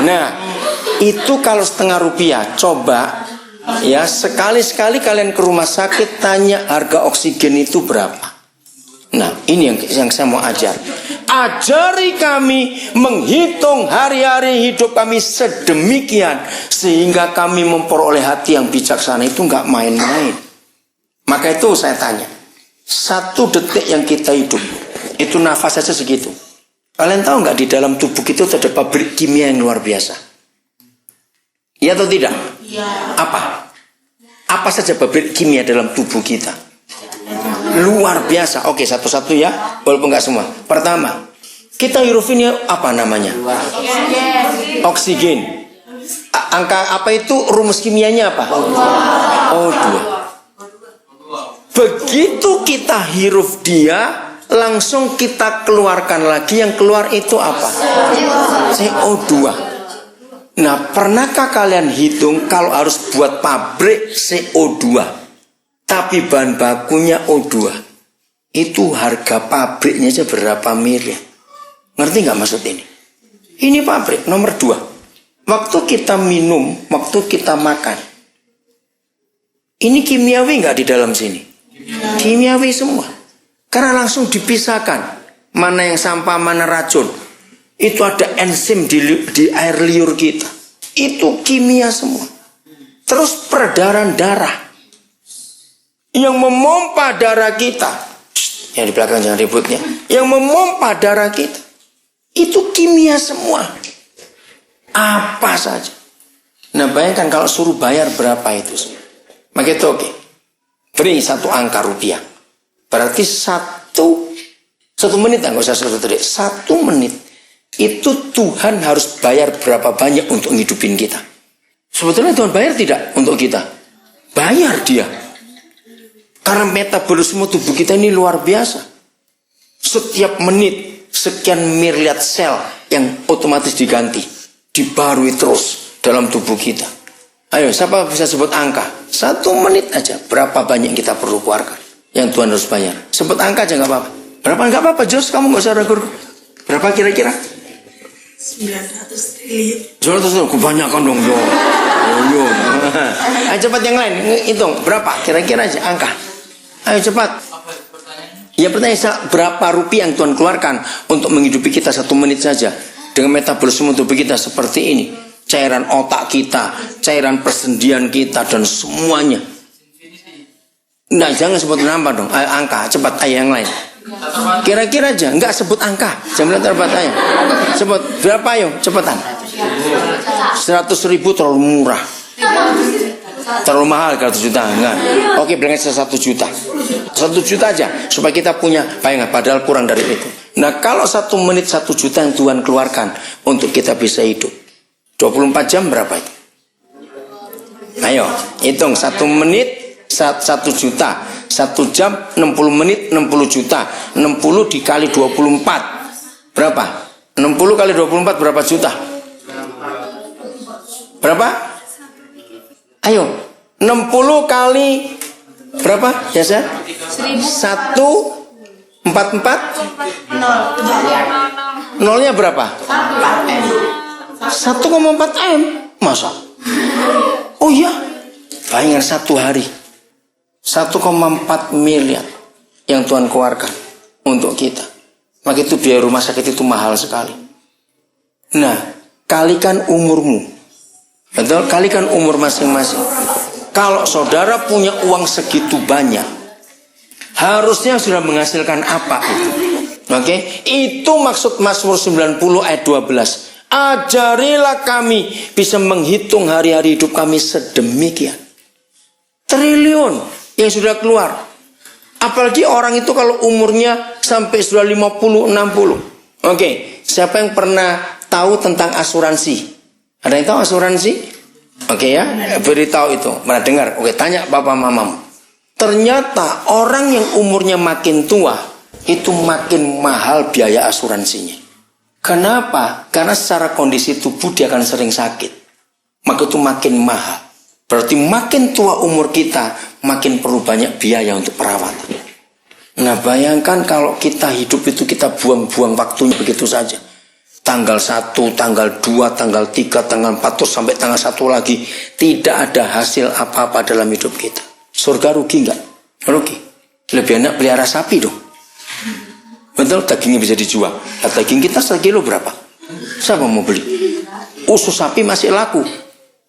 S1: Nah, itu kalau setengah rupiah. Coba ya, sekali-sekali kalian ke rumah sakit tanya harga oksigen itu berapa. Nah, ini yang saya mau ajar. Ajari kami menghitung hari-hari hidup kami sedemikian sehingga kami memperoleh hati yang bijaksana. Itu nggak main-main. Maka itu saya tanya, 1 detik yang kita hidup itu nafas saja segitu. Kalian tahu nggak di dalam tubuh kita ada pabrik kimia yang luar biasa? Iya atau tidak?
S2: Iya.
S1: Apa saja pabrik kimia dalam tubuh kita? Luar biasa. Oke, satu-satu ya, walaupun nggak semua. Pertama, kita hirup ini apa namanya? Oksigen. Angka apa itu? Rumus kimianya apa? O2. Begitu kita hirup dia, langsung kita keluarkan lagi. Yang keluar itu apa? CO2. Nah, pernahkah kalian hitung kalau harus buat pabrik CO2, tapi bahan bakunya O2, itu harga pabriknya aja berapa miliar? Ngerti nggak maksud ini? Ini pabrik nomor 2. Waktu kita minum, waktu kita makan, ini kimiawi nggak di dalam sini? Kimiawi semua. Karena langsung dipisahkan mana yang sampah, mana racun. Itu ada enzim di air liur kita. Itu kimia semua. Terus peredaran darah yang memompa darah kita. Yang di belakang jangan ributnya. Yang memompa darah kita, itu kimia semua. Apa saja. Nah, bayangkan kalau suruh bayar berapa itu semua. Maka itu oke. Beri 1 angka rupiah. Berarti 1 menit, nggak usah 1 detik. 1 menit itu Tuhan harus bayar berapa banyak untuk ngidupin kita. Sebetulnya Tuhan bayar tidak untuk kita? Bayar dia. Karena metabolisme tubuh kita ini luar biasa. Setiap menit sekian miliar sel yang otomatis diganti, dibarui terus dalam tubuh kita. Ayo, siapa bisa sebut angka? 1 menit aja berapa banyak yang kita perlu keluarkan, yang Tuhan harus bayar. Sebut angka aja nggak apa-apa. Berapa? Nggak apa-apa, Jos, kamu nggak usah ragu. Berapa kira-kira?
S2: 900 triliun.
S1: 900 triliun, kebanyakan dong, yo. Ayo cepat yang lain, hitung berapa? Kira-kira aja angka. Ayo cepat. Ya pertanyaan, berapa rupiah yang Tuhan keluarkan untuk menghidupi kita 1 menit saja? Dengan metabolisme tubuh kita seperti ini, cairan otak kita, cairan persendian kita, dan semuanya. Nah, jangan sebut nama dong, angka, cepat ayah yang lain. Kira-kira aja, enggak sebut angka, jangan terbat ayah. Sebut berapa ayo, cepetan. 100.000 terlalu murah. Terlalu mahal kalau 1 juta, enggak. Oke, bilangnya 1 juta. 1 juta aja supaya kita punya bayangan, padahal kurang dari itu. Nah, kalau 1 menit 1 juta yang Tuhan keluarkan untuk kita bisa hidup, 24 jam berapa itu? Ayo, hitung 1 menit 1 juta, 1 jam 60 menit 60 juta, 60 dikali 24 berapa? 60 kali 24 berapa juta? Berapa? Ayo, 60 kali berapa? Ya saya? 144 nolnya berapa? 1,4 M. Masa? Oh iya, bayangkan 1 hari 1,4 miliar yang Tuhan keluarkan untuk kita. Maka itu biaya rumah sakit itu mahal sekali. Nah, kalikan umurmu. Betul? Kalikan umur masing-masing. Kalau saudara punya uang segitu banyak, harusnya sudah menghasilkan apa itu? Oke? Itu maksud Mazmur 90 ayat 12. Ajarilah kami bisa menghitung hari-hari hidup kami sedemikian. Triliun yang sudah keluar. Apalagi orang itu kalau umurnya sampai sudah 50, 60. Oke, siapa yang pernah tahu tentang asuransi? Ada yang tahu asuransi? Oke ya, beritahu itu. Pernah dengar? Oke, tanya papa mamamu. Ternyata orang yang umurnya makin tua itu makin mahal biaya asuransinya. Kenapa? Karena secara kondisi tubuh dia akan sering sakit. Maka itu makin mahal. Berarti makin tua umur kita, makin perlu banyak biaya untuk perawatan. Nah, bayangkan kalau kita hidup itu kita buang-buang waktunya begitu saja. Tanggal 1, tanggal 2, tanggal 3, tanggal 4, terus sampai tanggal 1 lagi. Tidak ada hasil apa-apa dalam hidup kita. Surga rugi enggak? Rugi. Lebih enak pelihara sapi dong. Betul, dagingnya bisa dijual. Nah, daging kita 1 kilo berapa? Siapa mau beli? Usus sapi masih laku.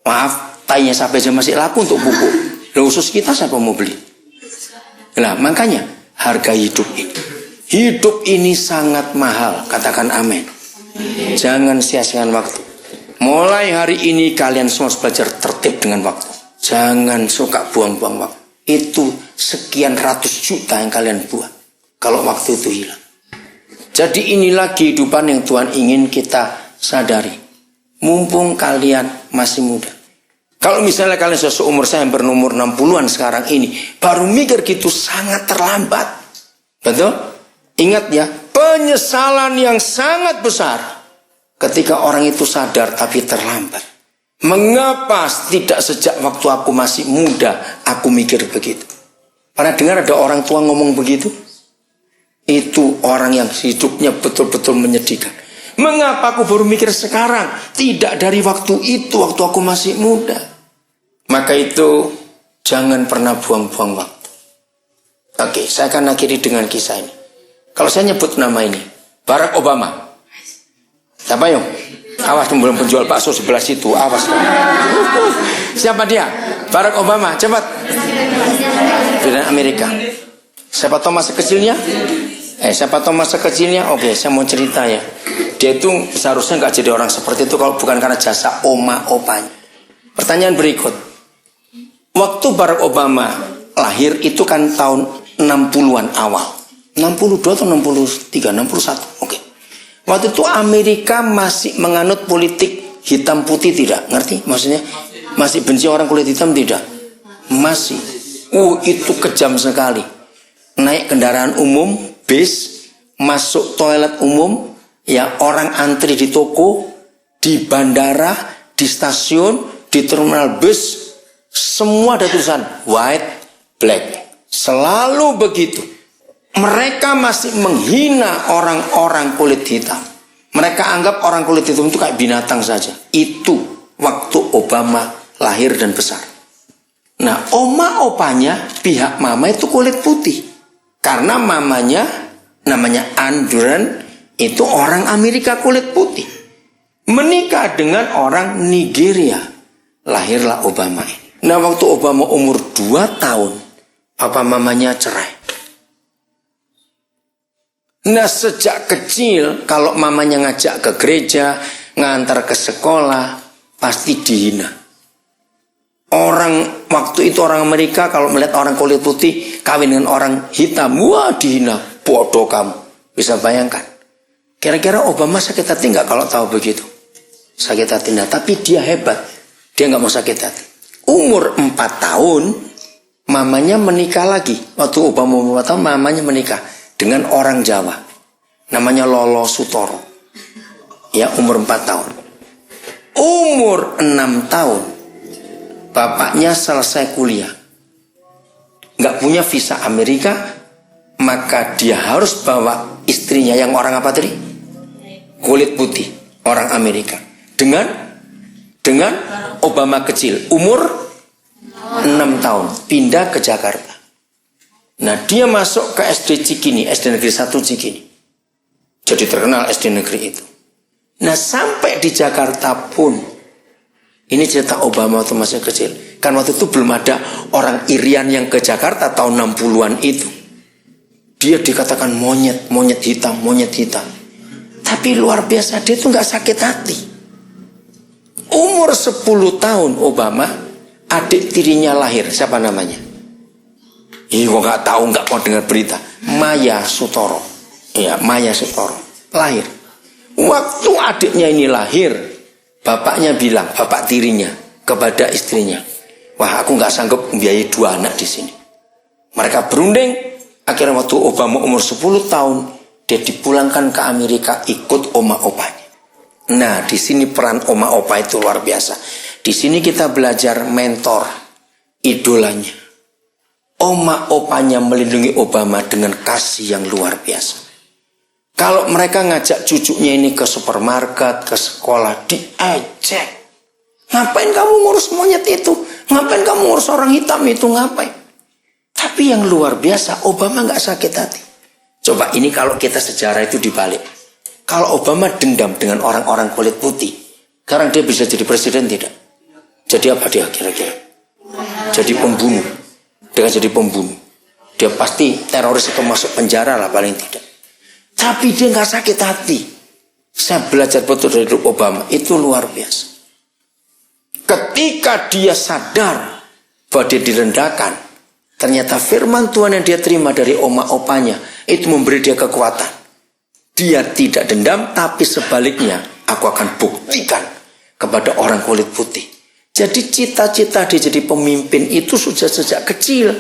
S1: Maaf, tainya sapi aja masih laku untuk pupuk. Lah, usus kita siapa mau beli? Nah, makanya harga hidup ini. Hidup ini sangat mahal. Katakan amin. Jangan sia-siakan waktu. Mulai hari ini kalian semua harus belajar tertib dengan waktu. Jangan suka buang-buang waktu. Itu sekian ratus juta yang kalian buat kalau waktu itu hilang. Jadi inilah kehidupan yang Tuhan ingin kita sadari. Mumpung kalian masih muda. Kalau misalnya kalian sudah seumur saya yang berumur 60-an sekarang ini, baru mikir gitu sangat terlambat. Betul? Ingat ya, penyesalan yang sangat besar ketika orang itu sadar tapi terlambat. Mengapa tidak sejak waktu aku masih muda aku mikir begitu? Pernah dengar ada orang tua ngomong begitu? Itu orang yang hidupnya betul-betul menyedihkan. Mengapa aku baru mikir sekarang? Tidak dari waktu itu, waktu aku masih muda. Maka itu jangan pernah buang-buang waktu. Oke, saya akan akhiri dengan kisah ini. Kalau saya nyebut nama ini, Barack Obama. Siapa yuk? Awas belum penjual bakso sebelah situ, awas. Siapa dia? Barack Obama, cepat. Presiden Amerika. Siapa tahu masa kecilnya? Siapa tahu masa kecilnya? Oke, saya mau cerita ya. Dia itu seharusnya nggak jadi orang seperti itu kalau bukan karena jasa opanya. Pertanyaan berikut. Waktu Barack Obama lahir itu kan tahun 60-an awal. 62 atau 63, 61. Oke. Waktu itu Amerika masih menganut politik hitam putih tidak? Ngerti? Maksudnya masih benci orang kulit hitam tidak? Masih. Itu kejam sekali. Naik kendaraan umum, bis, masuk toilet umum, ya orang antri di toko, di bandara, di stasiun, di terminal bus, semua ada tulisan white, black. Selalu begitu. Mereka masih menghina orang-orang kulit hitam. Mereka anggap orang kulit hitam itu kayak binatang saja. Itu waktu Obama lahir dan besar. Nah, oma opanya pihak mama itu kulit putih. Karena namanya Ann Durant itu orang Amerika kulit putih. Menikah dengan orang Nigeria. Lahirlah Obama ini. Nah, waktu Obama umur 2 tahun, papa mamanya cerai. Nah, sejak kecil kalau mamanya ngajak ke gereja, ngantar ke sekolah, pasti dihina. Orang waktu itu orang Amerika kalau melihat orang kulit putih kawin dengan orang hitam, wah dihina, bodoh kamu. Bisa bayangkan. Kira-kira Obama sakit hati nggak kalau tahu begitu? Sakit hati, nah, tapi dia hebat. Dia nggak mau sakit hati. Umur 4 tahun, mamanya menikah lagi. Waktu Obama umur 4 tahun, mamanya menikah dengan orang Jawa. Namanya Lolo Sutoro. Ya, umur 4 tahun. Umur 6 tahun, bapaknya selesai kuliah. Nggak punya visa Amerika, maka dia harus bawa istrinya yang orang apa tadi? Kulit putih, orang Amerika. Dengan Obama kecil, umur 6 tahun, pindah ke Jakarta. Nah, dia masuk ke SD Cikini, SD Negeri 1 Cikini. Jadi terkenal SD Negeri itu. Nah, sampai di Jakarta pun, ini cerita Obama waktu masih kecil. Kan waktu itu belum ada orang Irian yang ke Jakarta tahun 60-an itu. Dia dikatakan monyet hitam. Tapi luar biasa, dia itu gak sakit hati. Umur 10 tahun Obama, adik tirinya lahir. Siapa namanya? Gua gak tahu, gak mau dengar berita. Maya Sutoro. Ya, Maya Sutoro lahir. Waktu adiknya ini lahir, bapaknya bilang, bapak tirinya kepada istrinya, wah, aku gak sanggup membiayai 2 anak di sini. Mereka berunding. Akhirnya waktu Obama umur 10 tahun, dia dipulangkan ke Amerika ikut oma opanya. Nah, di sini peran oma opa itu luar biasa. Di sini kita belajar mentor, idolanya. Oma opanya melindungi Obama dengan kasih yang luar biasa. Kalau mereka ngajak cucunya ini ke supermarket, ke sekolah, diejek. Ngapain kamu ngurus monyet itu? Ngapain kamu ngurus orang hitam itu? Ngapain? Tapi yang luar biasa, Obama gak sakit hati. Coba ini kalau kita sejarah itu dibalik. Kalau Obama dendam dengan orang-orang kulit putih, sekarang dia bisa jadi presiden tidak? Jadi apa dia kira-kira? Jadi pembunuh. Dia jadi pembunuh. Dia pasti teroris itu masuk penjara lah paling tidak. Tapi dia gak sakit hati. Saya belajar betul dari hidup Obama. Itu luar biasa. Ketika dia sadar bahwa dia direndahkan, ternyata firman Tuhan yang dia terima dari oma opanya itu memberi dia kekuatan. Dia tidak dendam, tapi sebaliknya aku akan buktikan kepada orang kulit putih. Jadi cita-cita dia jadi pemimpin itu sudah sejak kecil.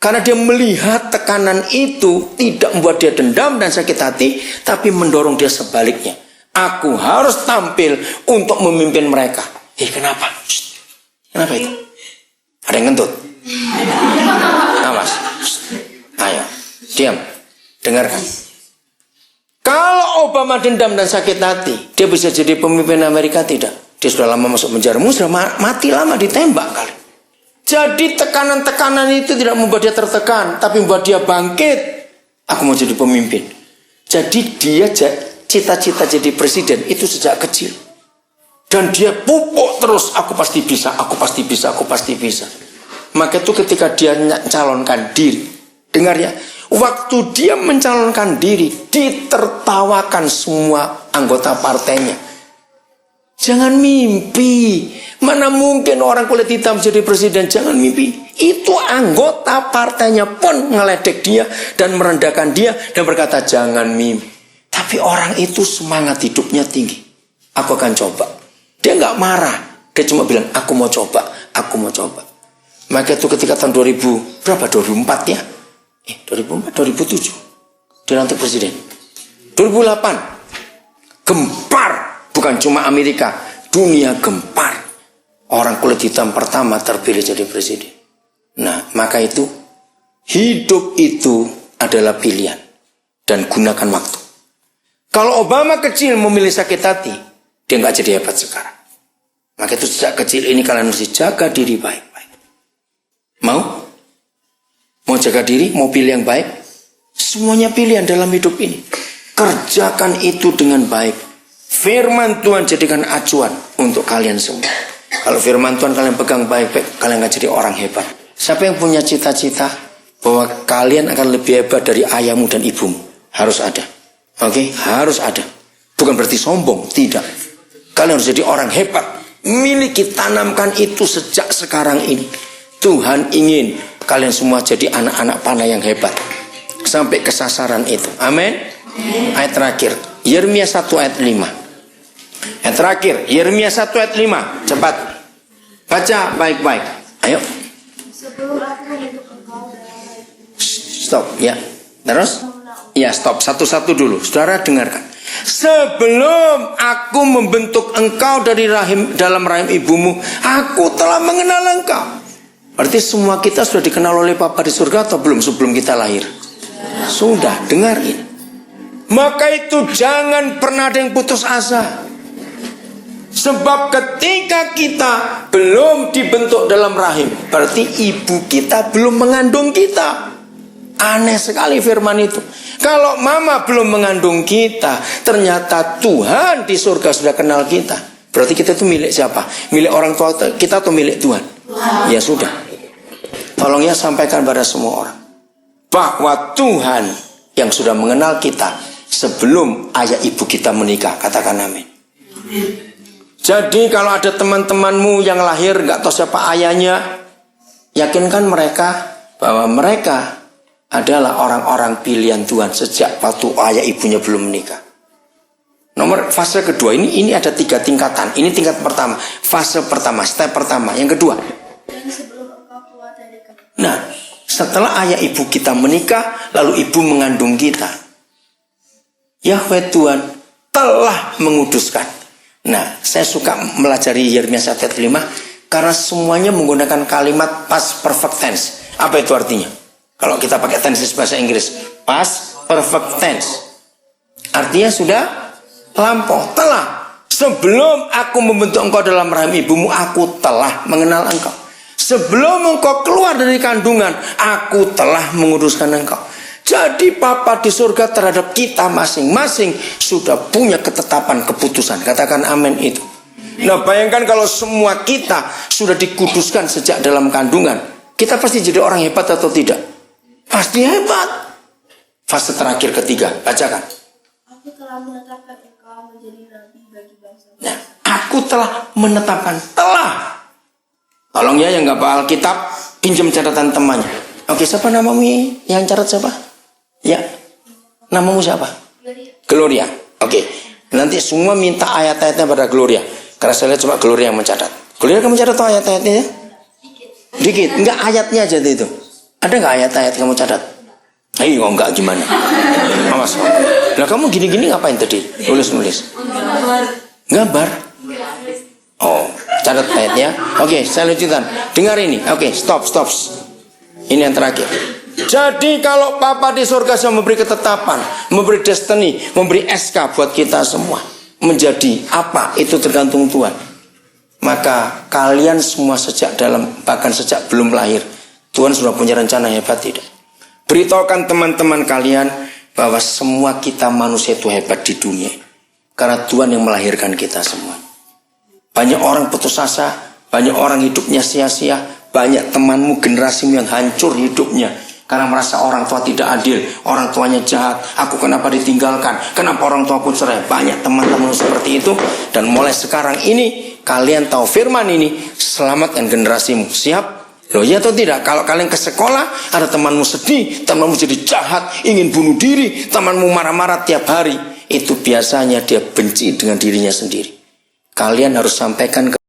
S1: Karena dia melihat tekanan itu tidak membuat dia dendam dan sakit hati, tapi mendorong dia sebaliknya. Aku harus tampil untuk memimpin mereka. Kenapa? Kenapa itu? Ada yang ngentut? Awas. Ayo, diam. Dengarkan. Kalau Obama dendam dan sakit hati, dia bisa jadi pemimpin Amerika tidak? Dia sudah lama masuk penjara, sudah mati lama ditembak kali. Jadi tekanan-tekanan itu tidak membuat dia tertekan, tapi membuat dia bangkit. Aku mau jadi pemimpin. Jadi dia cita-cita jadi presiden itu sejak kecil. Dan dia pupuk terus, aku pasti bisa. Maka itu ketika dia mencalonkan diri, dengar ya, waktu dia mencalonkan diri, ditertawakan semua anggota partainya. Jangan mimpi. Mana mungkin orang kulit hitam jadi presiden? Jangan mimpi. Itu anggota partainya pun ngeledek dia dan merendahkan dia dan berkata jangan mimpi. Tapi orang itu semangat hidupnya tinggi. Aku akan coba. Dia nggak marah. Dia cuma bilang aku mau coba. Maka itu ketika tahun 2000 berapa? 2004 ya? 2004, 2007 dilantik presiden. 2008 gempar, bukan cuma Amerika, dunia gempar. Orang kulit hitam pertama terpilih jadi presiden. Nah, maka itu hidup itu adalah pilihan dan gunakan waktu. Kalau Obama kecil memilih sakit hati, dia nggak jadi hebat sekarang. Maka itu sejak kecil ini kalian mesti jaga diri baik-baik. Mau mau jaga diri, mau pilih yang baik. Semuanya pilihan dalam hidup ini. Kerjakan itu dengan baik. Firman Tuhan jadikan acuan untuk kalian semua. Kalau firman Tuhan kalian pegang baik-baik, kalian akan jadi orang hebat. Siapa yang punya cita-cita bahwa kalian akan lebih hebat dari ayahmu dan ibumu? Harus ada. Oke, harus ada. Bukan berarti sombong, tidak. Kalian harus jadi orang hebat. Miliki, tanamkan itu sejak sekarang ini. Tuhan ingin kalian semua jadi anak-anak panah yang hebat. Sampai ke sasaran itu. Amin. Ayat terakhir, Yeremia 1 ayat 5. Ayat terakhir, Yeremia 1 ayat 5. Cepat. Baca baik-baik. Ayo.
S3: Sebelum aku membentuk engkau dalam
S1: Stop, ya. Terus? Ya, stop. Satu-satu dulu. Saudara dengarkan. Sebelum aku membentuk engkau dari dalam rahim ibumu, aku telah mengenal engkau. Berarti semua kita sudah dikenal oleh Bapa di surga atau belum sebelum kita lahir? Sudah, dengar ini. Maka itu jangan pernah ada yang putus asa. Sebab ketika kita belum dibentuk dalam rahim, berarti ibu kita belum mengandung kita. Aneh sekali firman itu. Kalau mama belum mengandung kita, ternyata Tuhan di surga sudah kenal kita. Berarti kita itu milik siapa? Milik orang tua kita atau milik Tuhan? Ya sudah. Tolong ya sampaikan pada semua orang bahwa Tuhan yang sudah mengenal kita sebelum ayah ibu kita menikah. Katakan amin. Jadi kalau ada teman-temanmu yang lahir gak tahu siapa ayahnya, yakinkan mereka bahwa mereka adalah orang-orang pilihan Tuhan sejak waktu ayah ibunya belum menikah. Nomor fase kedua ini ada 3 tingkatan. Ini tingkat pertama, fase pertama, step pertama. Yang kedua,
S3: dan sebelum engkau keluar dari kandungan.
S1: nah setelah ayah ibu kita menikah, lalu ibu mengandung kita, Yahweh Tuhan telah menguduskan. Nah, saya suka melajari Yeremia 1 ayat 5 karena semuanya menggunakan kalimat past perfect tense. Apa itu artinya? Kalau kita pakai tense bahasa Inggris, past perfect tense. Artinya sudah lampau, telah. Sebelum aku membentuk engkau dalam rahim ibumu, aku telah mengenal engkau. Sebelum engkau keluar dari kandungan, aku telah menguduskan engkau. Jadi Bapa di surga terhadap kita masing-masing sudah punya ketetapan keputusan. Katakan amin itu. Nah, bayangkan kalau semua kita sudah dikuduskan sejak dalam kandungan, kita pasti jadi orang hebat atau tidak? Pasti hebat. Fase terakhir ketiga, bacakan.
S3: Aku telah menetapkan engkau menjadi nabi bagi bangsa.
S1: Nah, aku telah menetapkan, telah. Tolong ya yang nggak bawa Alkitab, pinjam catatan temannya. Oke, siapa namamu yang catat siapa? Ya, namamu siapa? Gloria. Oke, nanti semua minta ayat-ayatnya pada Gloria. Karena saya lihat coba Gloria yang mencatat. Gloria kamu catat tuh ayat-ayatnya ya? Dikit. Enggak ayatnya aja itu. Ada nggak ayat-ayat kamu catat? Ayo enggak gimana? Awas. Lah kamu gini-gini ngapain tadi? Nulis-nulis. Gambar. Oh, catat ayatnya. Oke, saya lanjutkan. Dengar ini. Oke, stop. Ini yang terakhir. Jadi kalau Papa di surga sudah memberi ketetapan, memberi destiny, memberi SK buat kita semua, menjadi apa itu tergantung Tuhan. Maka kalian semua bahkan sejak belum lahir, Tuhan sudah punya rencana hebat tidak? Beritahukan teman-teman kalian bahwa semua kita manusia itu hebat di dunia, karena Tuhan yang melahirkan kita semua. Banyak orang putus asa, banyak orang hidupnya sia-sia, banyak temanmu, generasimu yang hancur hidupnya karena merasa orang tua tidak adil, orang tuanya jahat, aku kenapa ditinggalkan, kenapa orang tuaku cerai. Banyak teman-teman seperti itu. Dan mulai sekarang ini kalian tahu firman ini, selamatkan generasimu. Siap? Loh ya atau tidak? Kalau kalian ke sekolah, ada temanmu sedih, temanmu jadi jahat, ingin bunuh diri, temanmu marah-marah tiap hari, itu biasanya dia benci dengan dirinya sendiri. Kalian harus sampaikan ke